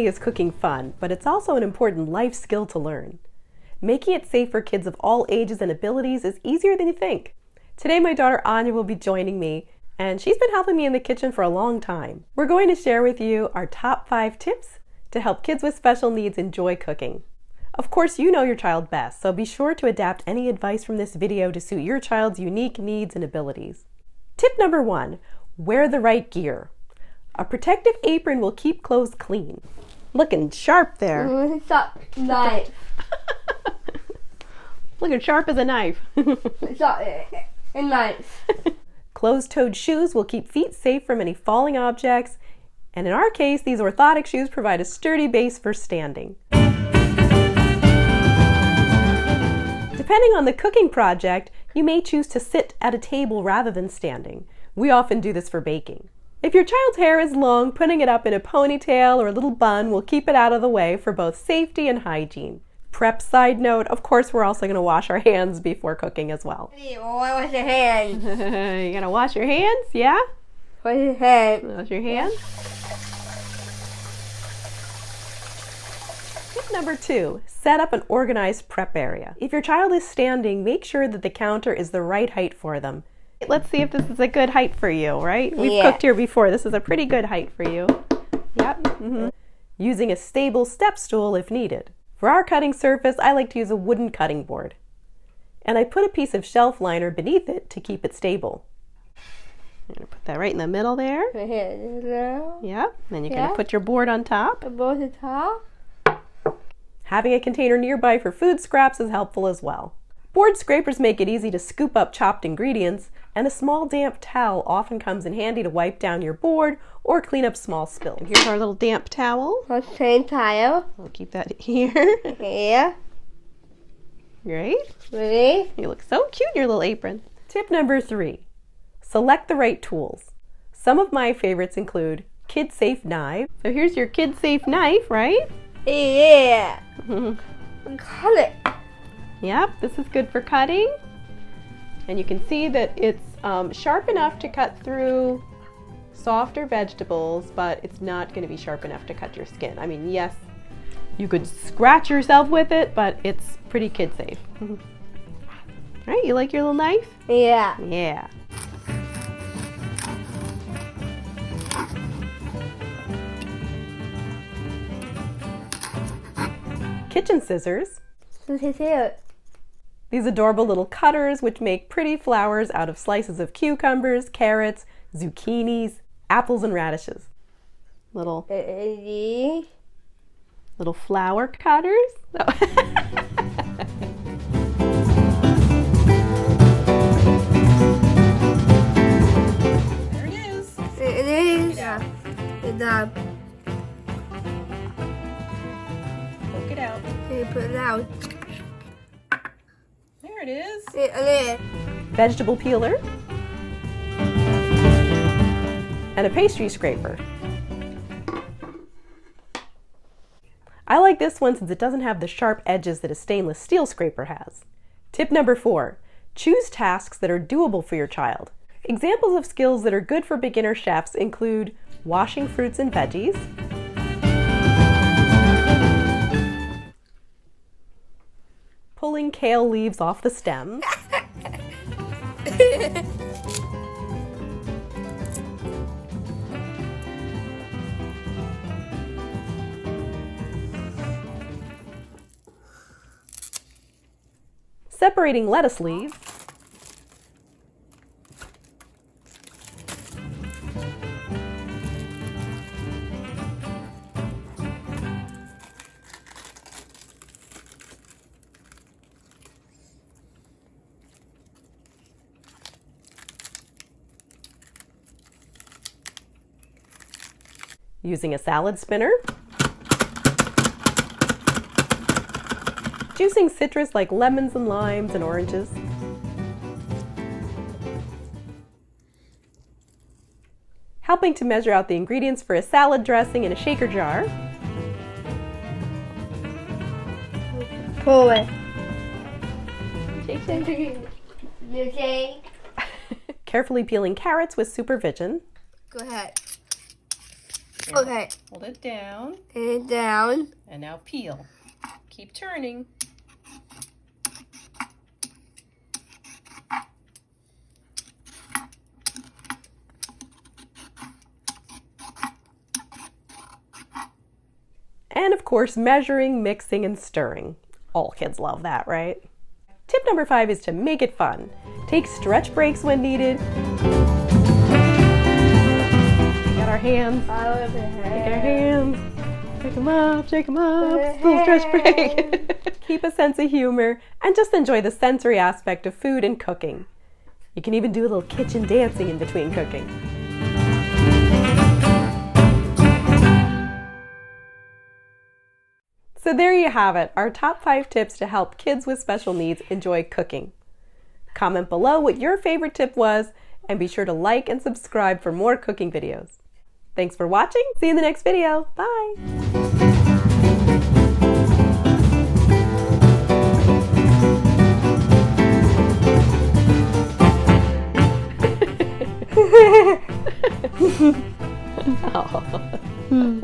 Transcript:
only is cooking fun, but it's also an important life skill to learn. Making it safe for kids of all ages and abilities is easier than you think. Today my daughter Anya will be joining me, and she's been helping me in the kitchen for a long time. We're going to share with you our top 5 tips to help kids with special needs enjoy cooking. Of course, you know your child best, so be sure to adapt any advice from this video to suit your child's unique needs and abilities. Tip number 1, wear the right gear. A protective apron will keep clothes clean. Looking sharp there. Sharp knife. Looking sharp as a knife. Sharp a knife. Closed-toed shoes will keep feet safe from any falling objects, and in our case, these orthotic shoes provide a sturdy base for standing. Depending on the cooking project, you may choose to sit at a table rather than standing. We often do this for baking. If your child's hair is long, putting it up in a ponytail or a little bun will keep it out of the way for both safety and hygiene. Prep side note, of course we're also going to wash our hands before cooking as well. Wash your hands. You're going to wash your hands? Yeah? Wash your hands. Wash your hands. Tip number 2, set up an organized prep area. If your child is standing, make sure that the counter is the right height for them. Let's see if this is a good height for you, right? We've cooked here before. This is a pretty good height for you. Yep. Using a stable step stool if needed. For our cutting surface, I like to use a wooden cutting board. And I put a piece of shelf liner beneath it to keep it stable. I'm going to put that right in the middle there. Yep. Then you're going to put your board on top. Board on top. Having a container nearby for food scraps is helpful as well. Board scrapers make it easy to scoop up chopped ingredients, and a small damp towel often comes in handy to wipe down your board or clean up small spills. And here's our little damp towel. Same towel. We'll keep that here. Here. Great. Ready? You look so cute in your little apron. Tip number 3, select the right tools. Some of my favorites include kid-safe knives. So here's your kid-safe knife, right? Yeah. Cut it. Yep, this is good for cutting. And you can see that it's sharp enough to cut through softer vegetables, but it's not going to be sharp enough to cut your skin. I mean, yes, you could scratch yourself with it, but it's pretty kid safe. Right, you like your little knife? Yeah. Yeah. Kitchen scissors. These adorable little cutters which make pretty flowers out of slices of cucumbers, carrots, zucchinis, apples, and radishes. Little flower cutters. Oh. There it is. It is. Yeah. It's done. Poke it out. Okay, put it out. There it is. It is. Vegetable peeler. And a pastry scraper. I like this one since it doesn't have the sharp edges that a stainless steel scraper has. Tip number 4, choose tasks that are doable for your child. Examples of skills that are good for beginner chefs include washing fruits and veggies, pulling kale leaves off the stem, separating lettuce leaves, using a salad spinner, juicing citrus like lemons and limes and oranges, helping to measure out the ingredients for a salad dressing in a shaker jar, Pull it. Okay. Carefully peeling carrots with supervision, Go ahead. Now, okay. Hold it down. And down. And now peel. Keep turning. And of course, measuring, mixing, and stirring. All kids love that, right? Tip number 5 is to make it fun. Take stretch breaks when needed. Got our hands. Take our hands. Shake them up, shake them up. Little stretch break. Keep a sense of humor and just enjoy the sensory aspect of food and cooking. You can even do a little kitchen dancing in between cooking. So there you have it, our top 5 tips to help kids with special needs enjoy cooking. Comment below what your favorite tip was, and be sure to like and subscribe for more cooking videos. Thanks for watching. See you in the next video. Bye. Oh.